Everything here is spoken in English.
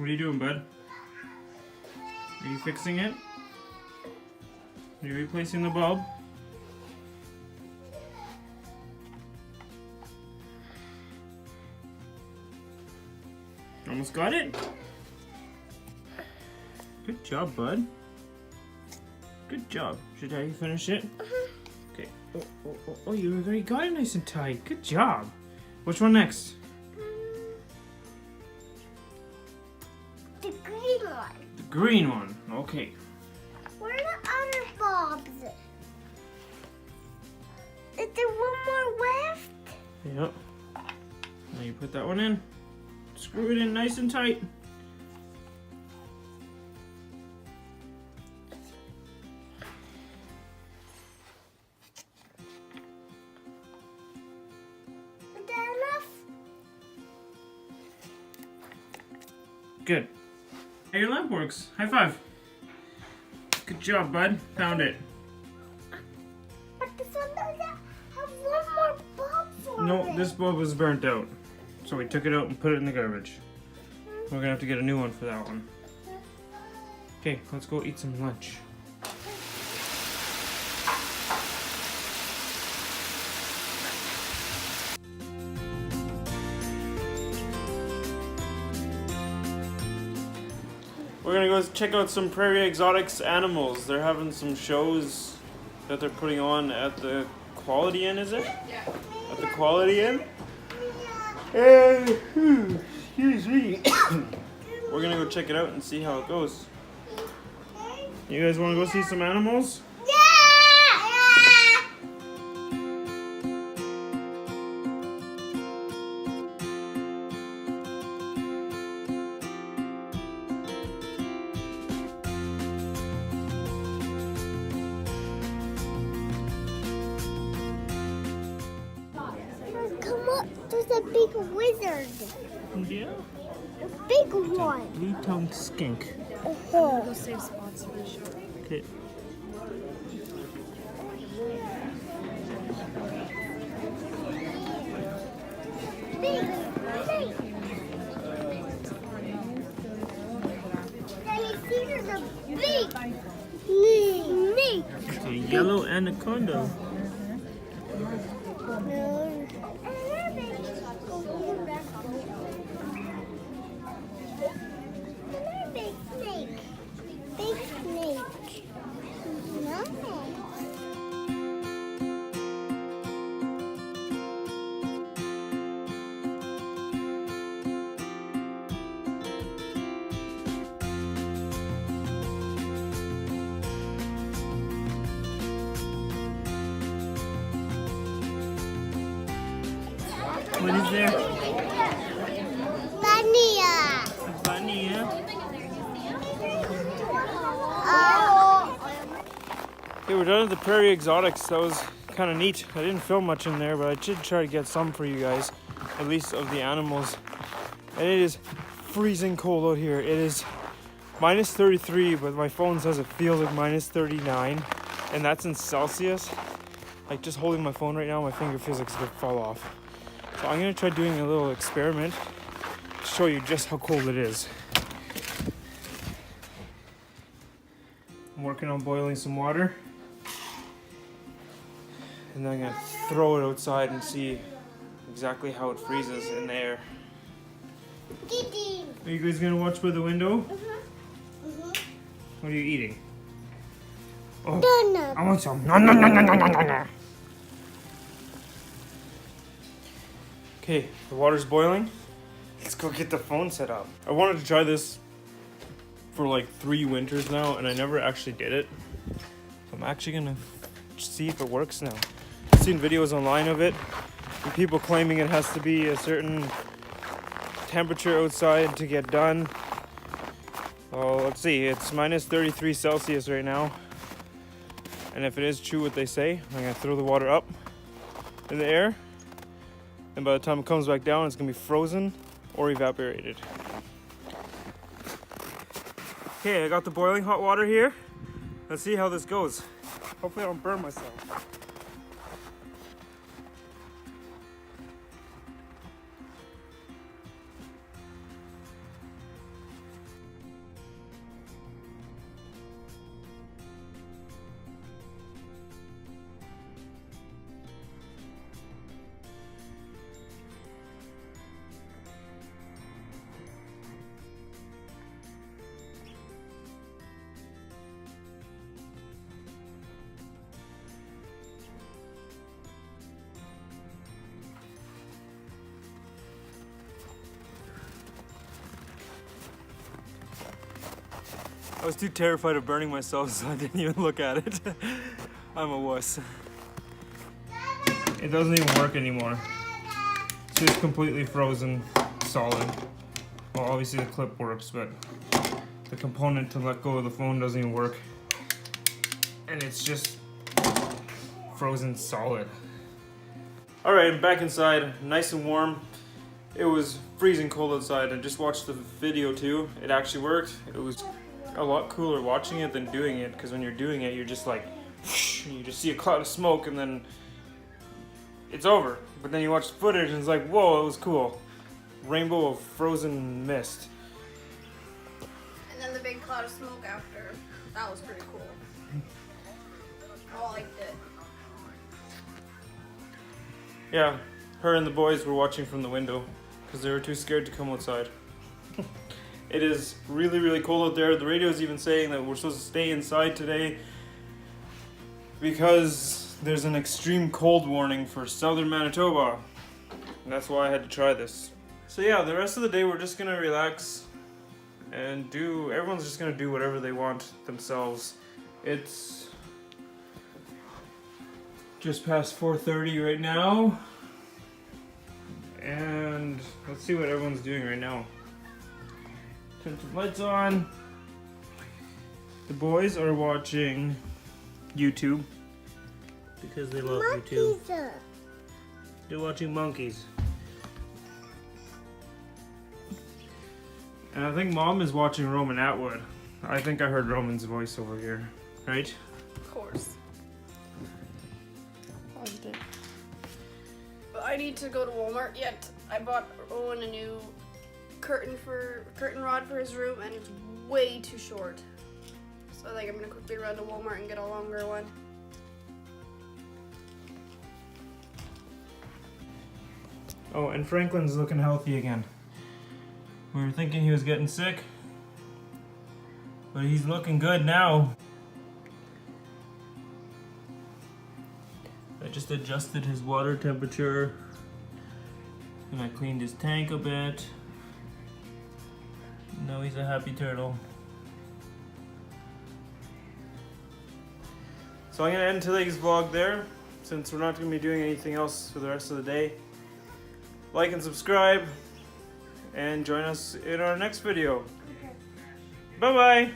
What are you doing, bud? Are you fixing it? Are you replacing the bulb? Almost got it? Good job, bud. Good job. Should I finish it? Okay. Oh, you already got it nice and tight. Good job. Which one next? The green one. The green one. Okay. Where are the other bulbs? Is there one more left? Yep. Now you put that one in. Screw it in nice and tight. Is that enough? Good. Hey, your lamp works. High five. Good job, bud. Found it. But this one doesn't have one more bulb for No, it. this bulb was burnt out. So we took it out and put it in the garbage. We're gonna have to get a new one for that one. Okay, let's go eat some lunch. We're gonna go check out some Prairie Exotics animals. They're having some shows that they're putting on at the Quality Inn, is it? Yeah. At the Quality Inn? Excuse me. We're gonna go check it out and see how it goes. You guys wanna go see some animals? Yeah! Come up, there's a big wizard. Yeah. A big one. Blue-tongued skink. Uh-huh. Go save spots for the show. Okay. Big snake. Daddy, see there's a big snake. It's a yellow anaconda. Big snake. Big snake. No. What is there? Vania. A bunny, yeah? Oh. Okay, we're done at the Prairie Exotics. That was kind of neat. I didn't film much in there, but I did try to get some for you guys, at least of the animals. And it is freezing cold out here. It is minus 33, but my phone says it feels like minus 39, and that's in Celsius. Like, just holding my phone right now, my finger feels like it's gonna fall off. So I'm gonna try doing a little experiment to show you just how cold it is. I'm working on boiling some water. And then I'm gonna throw it outside and see exactly how it freezes in the air. Kitty. Are you guys gonna watch by the window? What are you eating? Oh, Donut. I want some. No, no, no, no, no, no, no, no. Okay, the water's boiling. Let's go get the phone set up. I wanted to try this for like 3 winters now, and I never actually did it. So I'm actually gonna see if it works now. I've seen videos online of it, and people claiming it has to be a certain temperature outside to get done. Oh, let's see. It's minus 33 Celsius right now. And if it is true what they say, I'm gonna throw the water up in the air. And by the time it comes back down, it's gonna be frozen or evaporated. Okay, I got the boiling hot water here. Let's see how this goes. Hopefully I don't burn myself. I was too terrified of burning myself, so I didn't even look at it. I'm a wuss. It doesn't even work anymore. It's just completely frozen, solid. Well, obviously the clip works, but the component to let go of the phone doesn't even work. And it's just frozen solid. Alright, I'm back inside, nice and warm. It was freezing cold outside. I just watched the video too. It actually worked. It was a lot cooler watching it than doing it, because when you're doing it, you're just like, you just see a cloud of smoke and then it's over. But then you watch the footage and it's like, whoa, it was cool. Rainbow of frozen mist. And then the big cloud of smoke after. That was pretty cool. I liked it. Yeah, her and the boys were watching from the window because they were too scared to come outside. It is really, really cold out there. The radio is even saying that we're supposed to stay inside today because there's an extreme cold warning for southern Manitoba. And that's why I had to try this. So yeah, the rest of the day we're just gonna relax and everyone's just gonna do whatever they want themselves. It's just past 4:30 right now. And let's see what everyone's doing right now. Turn the lights on. The boys are watching YouTube because they love YouTube. They're watching monkeys. And I think Mom is watching Roman Atwood. I think I heard Roman's voice over here, right? Of course. But I need to go to Walmart yet. I bought Owen a new curtain rod for his room, and it's way too short. So I think I'm gonna quickly run to Walmart and get a longer one. Oh, and Franklin's looking healthy again. We were thinking he was getting sick, but he's looking good now. I just adjusted his water temperature and I cleaned his tank a bit. Now he's a happy turtle. So I'm gonna end today's vlog there, since we're not gonna be doing anything else for the rest of the day. Like and subscribe, and join us in our next video. Bye bye!